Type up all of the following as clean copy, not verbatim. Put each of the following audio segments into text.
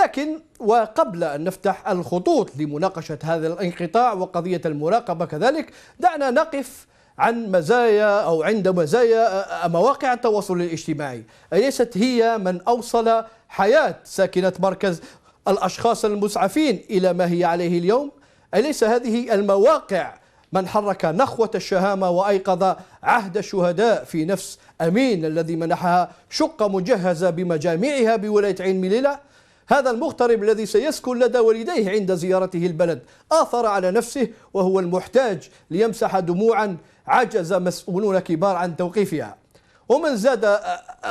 لكن وقبل أن نفتح الخطوط لمناقشة هذا الانقطاع وقضية المراقبة كذلك، دعنا نقف عند مزايا مواقع التواصل الاجتماعي. أليست هي من أوصل حياة ساكنة مركز الأشخاص المسعفين إلى ما هي عليه اليوم؟ أليس هذه المواقع من حرك نخوة الشهامة وأيقظ عهد الشهداء في نفس أمين الذي منحها شقة مجهزة بمجامعها بولاية عين مليلة؟ هذا المغترب الذي سيسكن لدى والديه عند زيارته البلد آثر على نفسه وهو المحتاج ليمسح دموعا عجز مسؤولون كبار عن توقيفها.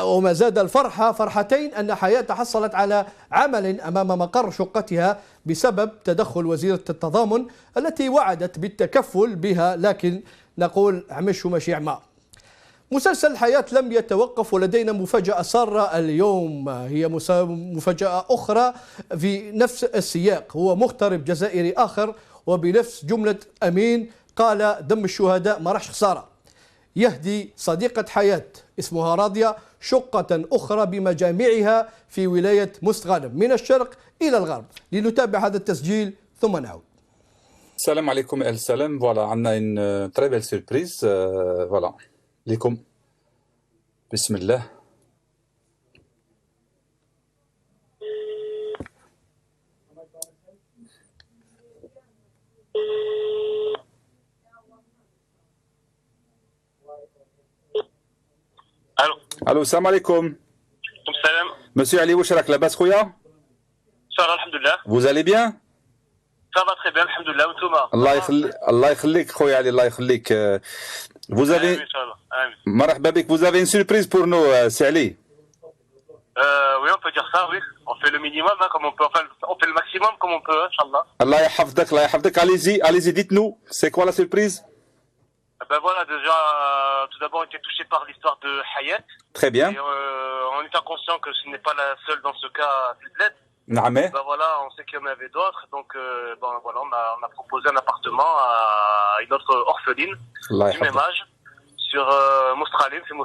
وما زاد الفرحة فرحتين أن حياة تحصلت على عمل أمام مقر شقتها بسبب تدخل وزيرة التضامن التي وعدت بالتكفل بها، لكن نقول عمش ومشي عما. مسلسل الحياة لم يتوقف، ولدينا مفاجأة سارة اليوم، هي مفاجأة أخرى في نفس السياق. هو مغترب جزائري آخر وبنفس جملة أمين قال دم الشهداء ما راحش خسارة، يهدي صديقة حياة اسمها راضية شقة أخرى بمجامعها في ولاية مستغانم من الشرق إلى الغرب. لنتابع هذا التسجيل ثم نعود. السلام عليكم أهل السلام. فوالا عندنا une très belle surprise فوالا لكم. بسم الله. الو السلام عليكم. السلام. مسيو علي واش راك لاباس خويا؟ صار الحمد لله. Vous allez bien؟ Ça va très bien الحمد لله. وانتوما؟ الله يخليك خويا علي، الله يخليك. Vous avez مرحبا بك. Vous avez une surprise pour nous سي علي. Oui, on peut dire ça, oui. On fait le minimum, hein, comme on peut. Enfin, on fait le maximum comme on peut, Inch'Allah. الله يحفظك الله يحفظك. Allez-y, dites-nous, c'est quoi la surprise? Ben voilà, déjà, tout d'abord, on était touché par l'histoire de Hayat. Très bien. Et, en étant conscient que ce n'est pas la seule dans ce cas, cette lettre. نعم. Ben voilà, on sait qu'il y en avait d'autres, donc ben voilà, on a proposé un appartement à une autre orpheline du même âge sur Mostralim, c'est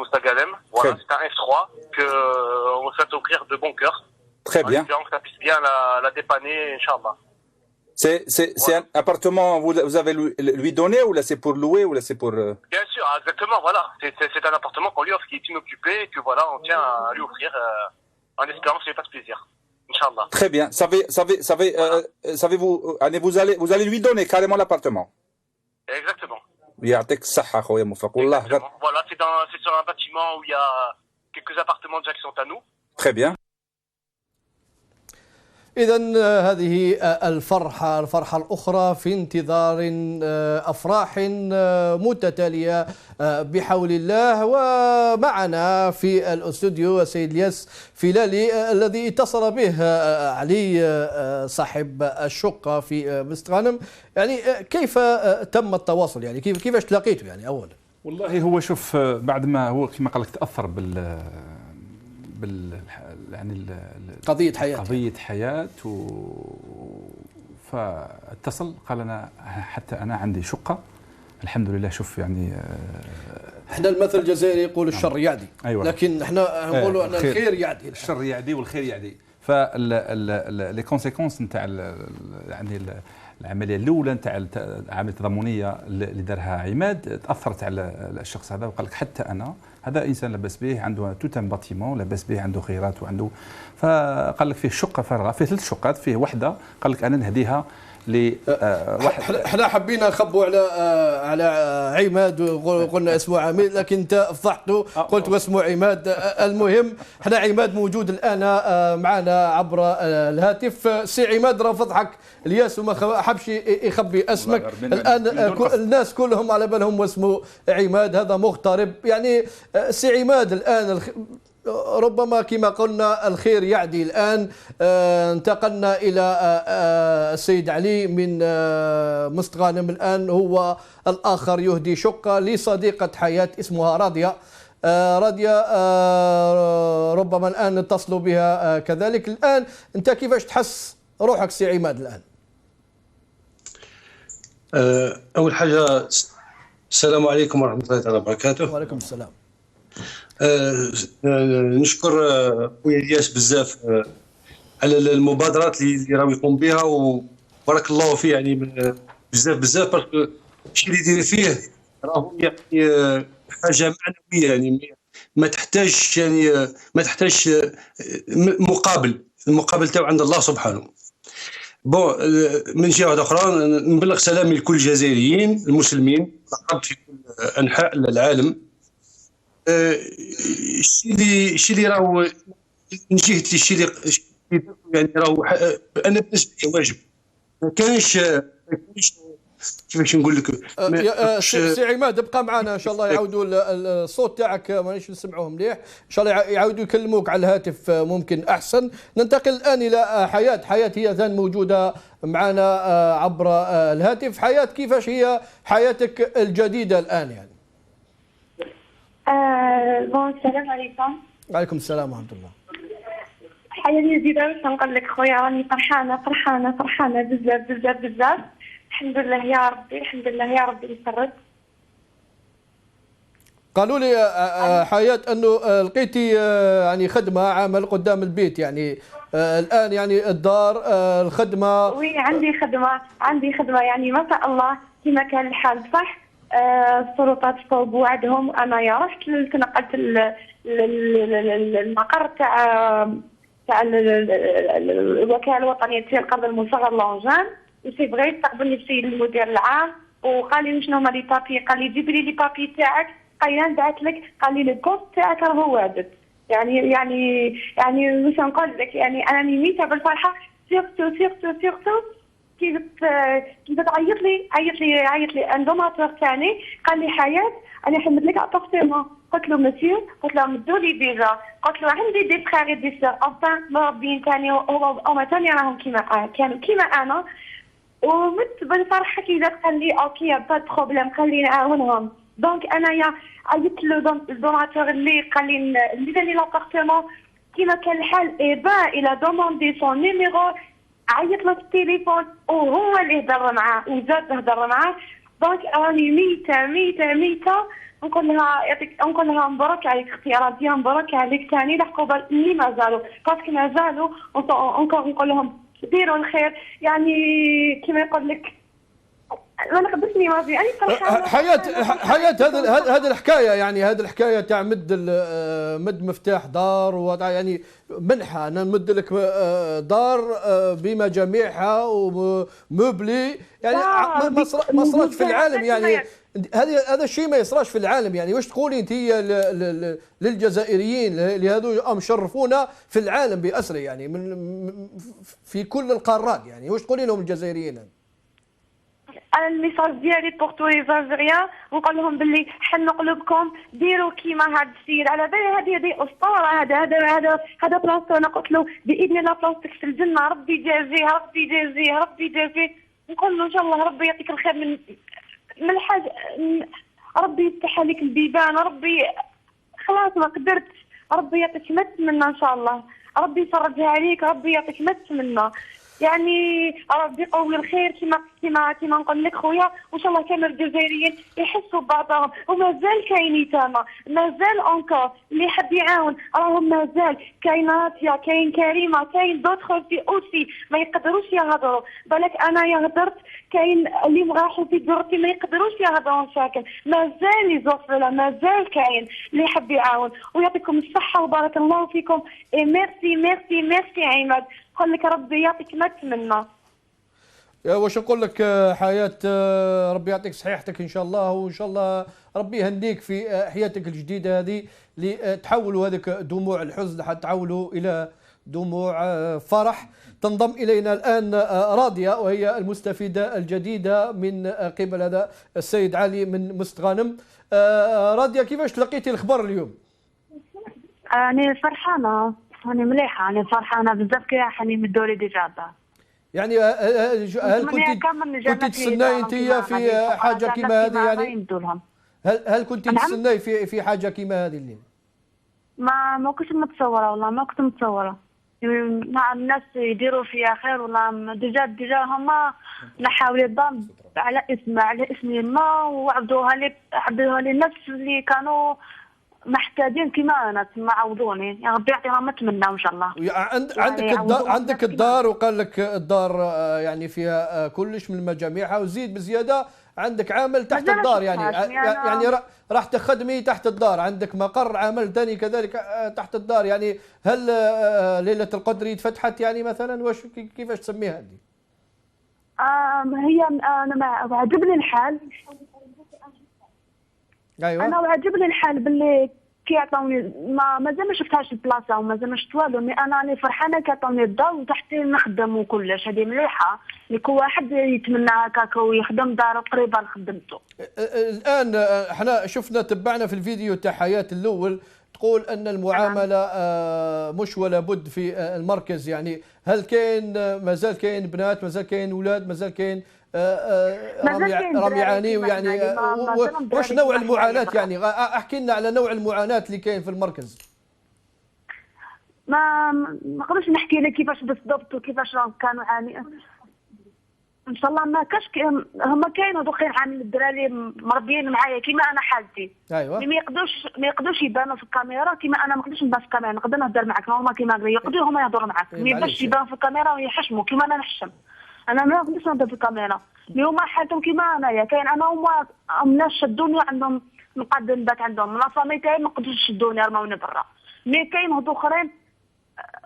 Mostagalem. Voilà, c'est un F3 que on souhaite offrir de bon cœur. Très bien. En espérant que ça puisse bien la dépanner, Inch'Allah. C'est un appartement, vous avez lui donné ou là c'est pour louer ou là c'est pour... Bien sûr, exactement, voilà. C'est un appartement qu'on lui offre qui est inoccupé et que voilà, on tient à lui offrir en espérant que ça lui fasse plaisir. Inch'Allah. Très bien. Savez-vous, vous allez lui donner carrément l'appartement. Exactement. يعطيك الصحة خويا موفق والله. Voilà, c'est sur un bâtiment où il y a quelques appartements déjà qui sont à nous. Très bien. إذن هذه الفرحة الأخرى في انتظار أفراح متتالية بحول الله. ومعنا في الاستوديو السيد الياس فيلالي الذي اتصل به علي صاحب الشقة في مستغانم. يعني كيف تم التواصل؟ يعني كيفاش تلاقيته يعني أولا؟ والله هو شوف، بعد ما هو كما قال لك تأثر يعني قضية حياة فاتصل قال أنا حتى أنا عندي شقة الحمد لله. شوف يعني احنا المثل الجزائري يقول الشر يعدي. أيوة. لكن احنا نقول أن الخير يعدي، الشر يعدي والخير يعدي. لي كونسيكونس نتاع يعني العمليه الاولى نتاع العمليه التضامنيه اللي دارها عماد تاثرت على الشخص هذا، وقال لك حتى انا هذا انسان لاباس به، عنده توت ان باتيمون لاباس به، عنده خيرات وعنده، فقال لك فيه شقه فارغه، فيه 3 شقات، فيه وحده قال لك انا نهديها احنا حبينا نخبوا على عماد وقلنا اسمه عميد، لكن انت فضحته قلت واسمه عماد. المهم احنا عماد موجود الان معنا عبر الهاتف. سي عماد راه فضحك الياس وما حبش يخبي اسمك. الان الناس كلهم على بالهم واسمه عماد، هذا مغترب. يعني سي عماد الان ربما كما قلنا الخير يعدي. الآن انتقلنا إلى السيد علي من مستغانم، الآن هو الآخر يهدي شقة لصديقة حياة اسمها راضية. ربما الآن نتصلوا بها كذلك. الآن أنت كيفاش تحس روحك سي عماد الآن؟ أول حاجة السلام عليكم ورحمة الله تعالى وبركاته. وعليكم السلام. نشكر خويا الياس بزاف على المبادرات اللي راهو يقوم بها، وبارك الله فيه يعني بزاف بزاف، باسكو الشيء اللي يدير فيه راهو يعني حاجه معنويه، يعني ما تحتاج المقابل تاعو عند الله سبحانه. بون من جهه اخرى نبلغ سلامي لكل الجزائريين المسلمين في كل انحاء العالم. الشيء اللي راهو من جهتي، الشيء اللي يعني راهو انا بالنسبه لي واجب. ما كانش كيفاش نقول لك. سي عماد ابقى معنا ان شاء الله، يعاودوا الصوت تاعك مانيش نسمعوه مليح، ان شاء الله يعاودوا يكلموك على الهاتف ممكن احسن. ننتقل الان الى حياة هي ذان موجوده معنا عبر الهاتف. حياة، كيفاش هي حياتك الجديده الان يعني؟ السلام عليكم. وعليكم السلام ورحمه الله. حياتي الجديده باش نقول لك خويا، راني فرحانه بزاف. الحمد لله يا ربي، الحمد لله يا ربي يسرد. قالوا لي حياة انه لقيتي يعني خدمه، عمل قدام البيت يعني الان، يعني الدار، الخدمه. وي عندي خدمه يعني ما شاء الله كما كان الحال، صح. السلطات فوق بوعدهم، انايا رحت تنقلت المقر تاع الوكاله الوطنيه ديال القرض المصغر لونجان، وسي بغي استقبلني السيد المدير العام وقال لي شنو هما لي بابي، قال لي جيب لي لي بابي تاعك، قال لي نبعث لك، قال لي الكوست تاعك راهو واجد. يعني واش نقول لك، يعني انا ميته بالفرحه. سيرتو كي عيط لي ان دوماتور ثاني، قال لي حياه انا حمد لك ابارتمون. قلت له مسيو، قلت له مدوا لي فيزا، قلت له عندي دي فخاري دي سور افان مربين ثاني هما ثاني راهم كانوا كيما انا، ومت بالفرحه كي جات قال لي اوكي با بروبليم، قال لي نعاونهم. دونك انايا عيطت له الدوناتور اللي قال لي اللي داني لابارتمون كيما كان الحال، با الى دوموندي سون نيميرو، عيط له في التليفون وهو اللي هضر معاه وزاد هضر معاه. دونك راني ميته نقول لها مبروك عليك اختي، راضيه مبروك عليك ثاني العقوبه اللي مازالوا، باسكو مازالوا نقول لهم ديروا الخير. يعني كما يقول لك ما نقدرش نواجه. يعني فرحانه. حياة هذه الحكايه، يعني هذه الحكايه تاع مد مفتاح دار، يعني منحه، انا نمد لك دار بمجاميعها وموبلي، يعني ما صراش في العالم، يعني هذا الشيء ما يصراش في العالم. يعني واش تقولي انت للجزائريين اللي هذو مشرفونا في العالم بأسره، يعني في كل القارات، يعني واش تقولي لهم الجزائريين؟ انا الميساج ديالي بور تو لي زالجيريان، نقول لهم باللي حنوا قلوبكم، ديروا كيما هذا السيد، على بالي هذه اسطوره، هذا بلاصتو. انا قلت له باذن الله بلاصتك في الجنه، ربي يجازيه. نقول له ان شاء الله ربي يعطيك الخير من الحاجه، ربي يفتح عليك البيبان، ربي خلاص ما قدرت، ربي يعطيك ما تتمنى ان شاء الله، ربي يفرجها عليك، ربي يعطيك ما تتمنى. يعني ربي يقوي الخير كما نقول لك خويا، وان شاء الله كامل الجزائريين يحسوا ببعضهم، ومازال كاين يتامى، مازال اونكور اللي يحب يعاون، راهم مازال كاين ناتيا، كاين كريمه، كاين دوطخ في اوسي ما يقدروش يهضروا. بالك انا هضرت، كاين اللي مراحوا في دورتي ما يقدروش يهضروا ساكن، مازال يزوفلا، مازال كاين اللي يحب يعاون. ويعطيكم الصحه وبارك الله فيكم. ميرسي عماد، نقول لك ربي يعطيك ما تتمنى. واش نقول لك حياة، ربي يعطيك صحيحتك ان شاء الله، وان شاء الله ربي يهنيك في حياتك الجديده هذه، لتحولوا هذيك دموع الحزن حتحولوا الى دموع فرح. تنضم الينا الان راضيه، وهي المستفيده الجديده من قبل هذا السيد علي من مستغانم. راضيه، كيفاش تلقيتي الخبر اليوم؟ أنا فرحانة، أنا مليحة، أنا فرحانة بزاف كي حني مدوا لي ديجابة. يعني هل كنت تستناي انت في حاجه كيما هذه؟ يعني هل كنت تستناي في حاجه كيما هذه الليل؟ ما كنت متصوره، والله ما كنت متصوره. مع الناس يديروا فيها خير، والله ديجا هما نحاول الضم على اسمي يما، وعبدوها لي نفس اللي كانوا محتاجين كيما انا تما عوضوني، يا ربي يعطيهم نتمنى ان شاء الله. عندك الدار، وقال لك الدار يعني فيها كلش من مجاميعها، وزيد بزياده عندك عامل تحت الدار، يعني راح تخدمي تحت الدار، عندك مقر عمل ثاني كذلك تحت الدار. يعني هل ليله القدر فتحت يعني مثلا؟ واش كيفاش تسميها هذه؟ هي انا عجبني الحال. ايوه انا عجبني الحال باللي كيعطوني مازال ما شفتهاش البلاصه ومازال ما شفت والو، مي انا راني فرحانه كيعطوني الدار وتحتي نخدم وكلش، هذه مليحه. لكل واحد يتمنى هكاك ويخدم دار قريبه لخدمته. الان احنا شفنا تبعنا في الفيديو تاع حياه الاول تقول ان المعامله مش ولا بد في المركز. يعني هل كاين مازال كاين بنات، مازال كاين اولاد، مازال كاين راهم يعانيو؟ يعني واش نوع المعاناه؟ يعني احكي لنا على نوع المعاناه اللي كاين في المركز. ما نقدرش نحكي لك كيفاش بالضبط وكيفاش راهم كانوا ان شاء الله ما كاش. هما كاينوا دوكا عامل الدراري مربيين معايا كيما انا حالتي. ايوه ما يقدروش يبانوا في الكاميرا كيما انا ما نقدرش نبان في الكاميرا. نقدر نهضر معاك هما كيما يقدروا هما يهضروا معاك، مي باش يبانوا في الكاميرا ويحشموا كيما انا نحشم. انا ما نقدرش نهضر في الكاميرا، مي هما حالتهم كيما انايا. كاين انا هما ناس شدوني عندهم نقدر نبات عندهم، لا فامي تاعي ما قدروش يشدوني رموني برا. مي كاين هذو اخرين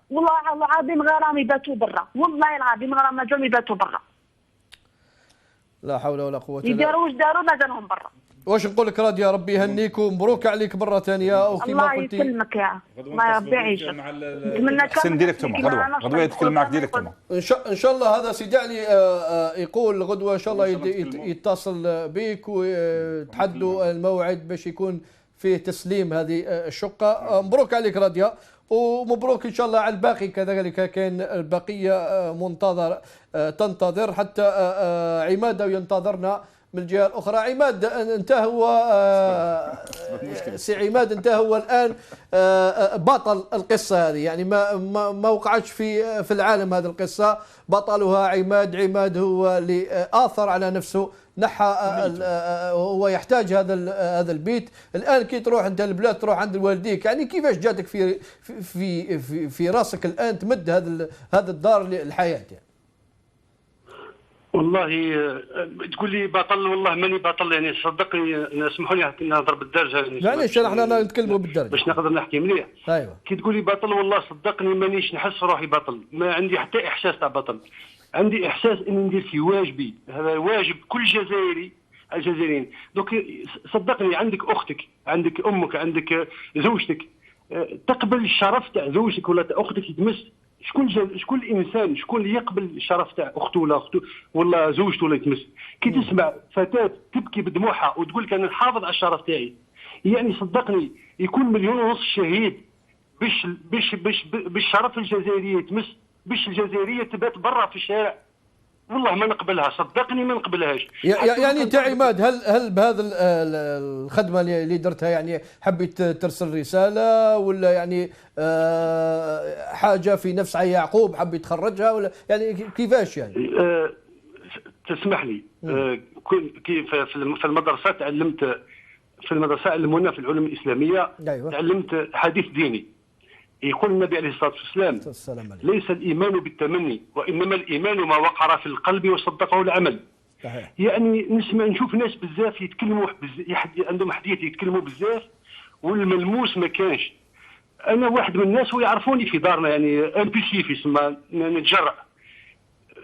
والله العظيم غير راهم يباتوا برا، والله العظيم غير مازالوا يباتوا برا. لا حول ولا قوة إلا بالله. يداروا واش داروا مازالهم برا. واش نقول لك راضي، يا ربي يهنيك ومبروك عليك مرة ثانية. وكما قلتي الله يسلمك يا الله ربي يعيشك. نتمنى كان ديريكتومون غدوه يتكلم معك ديريكتومون ان شاء الله. هذا سيدي علي يقول غدوه ان شاء الله يتصل بك وتحدوا الموعد باش يكون فيه تسليم هذه الشقة. مبروك عليك راضية، ومبروك ان شاء الله على الباقي كذلك. كاين البقيه تنتظر حتى عماد ينتظرنا من الجهه الاخرى. عماد انت هو سي عماد انت هو الان بطل القصه هذه، يعني ما وقعتش في العالم هذه القصه. بطلها عماد هو اللي اثر على نفسه، نحى هو يحتاج هذا البيت. الان كي تروح انت البلاد تروح عند والديك، يعني كيفاش جاتك في راسك الان تمد هذا الدار للحياه يعني؟ والله تقول لي بطل، والله ماني بطل يعني صدقني. اسمحوا لي نهضر بالدرجه يعني معليش احنا نتكلموا بالدرجه باش نقدر نحكي مليح. ايوه كي تقول لي بطل والله صدقني مانيش نحس روحي بطل، ما عندي حتى احساس تاع بطل. عندي احساس اني ندير في واجبي، هذا واجب كل جزائري الجزائريين. دوك صدقني عندك اختك، عندك امك، عندك زوجتك، تقبل الشرف تاع زوجتك ولا تاع اختك يتمس. شكون الانسان شكون اللي يقبل الشرف تاع اخته ولا زوجته ولا يتمس؟ كي تسمع فتاه تبكي بدموعها وتقول لك انا نحافظ على الشرف تاعي، يعني صدقني يكون 1.5 مليون شهيد باش الشرف الجزائري يتمس، باش الجزائريه تبات برا في الشارع. والله ما نقبلها، صدقني ما نقبلهاش. يعني انت عماد هل بهذا الخدمه اللي درتها يعني حبيت ترسل رساله، ولا يعني حاجه في نفس يعقوب حبيت تخرجها، ولا يعني كيفاش يعني؟ تسمح لي، في المدرسه تعلمت، في المدرسه علمونا في العلوم الاسلاميه. أيوة. تعلمت حديث ديني يقول النبي عليه الصلاه والسلام ليس الايمان بالتمني وانما الايمان ما وقر في القلب وصدقه العمل. صحيح. يعني نشوف ناس بزاف يتكلموا عندهم حديث يتكلموا بزاف والملموس ما كانش. انا واحد من الناس ويعرفوني في دارنا يعني امبيسيف يسمى، نتجرأ.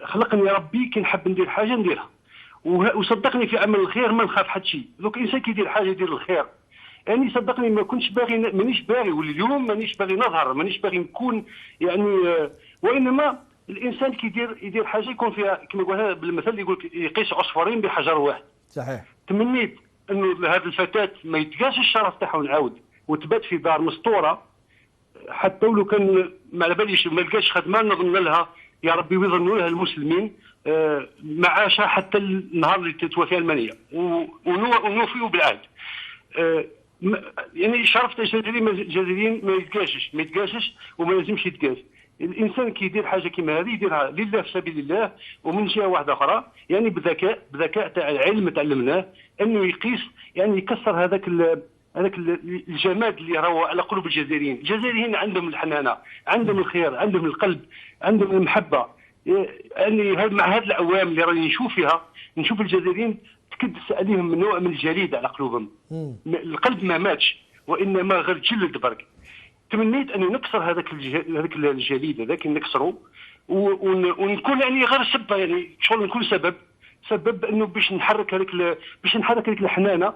خلقني ربي كي نحب ندير حاجه نديرها، وصدقني في عمل الخير ما نخاف حد شيء. دوك الانسان كي يدير حاجه يدير الخير. يعني صدقني ما كنتش باغي، مانيش باغي، واليوم مانيش باغي نظهر، مانيش باغي نكون يعني وانما الانسان كي يدير حاجه يكون فيها كما يقولها بالمثل، يقول يقيس عصفورين بحجر واحد. صحيح. تمنيت انه هذه الفتاه ما يتقاش الشرف تاعها ونعاود وتبات في دار مستوره، حتى ولو كان ما على باليش ما لقاش خدمه نظن لها يا ربي ويظنوا لها المسلمين معاشها حتى النهار اللي تتوفى المنيه ونوفيوا بالعهد. يعني شرف الجزائريين ما يتقاشش وما لازمش يتقاش. الانسان كي يدير حاجه كيما هذه يديرها لله في سبيل الله، ومن جهه واحده اخرى يعني بذكاء تاع العلم تعلمناه انه يقيس، يعني يكسر هذاك الجماد اللي راهو على قلوب الجزائريين. الجزائريين عندهم الحنانه، عندهم الخير، عندهم القلب، عندهم المحبه. يعني مع هذه الاعوام اللي راني نشوف فيها، نشوف الجزائريين تكدس عليهم نوع من الجليد على قلوبهم. القلب ما ماتش وانما غير جلد برك. تمنيت ان نكسر هذاك الجليد هذاك، نكسره ونكون يعني غير سبه، يعني شغل نكون سبب انه باش نحرك هذيك الحنانه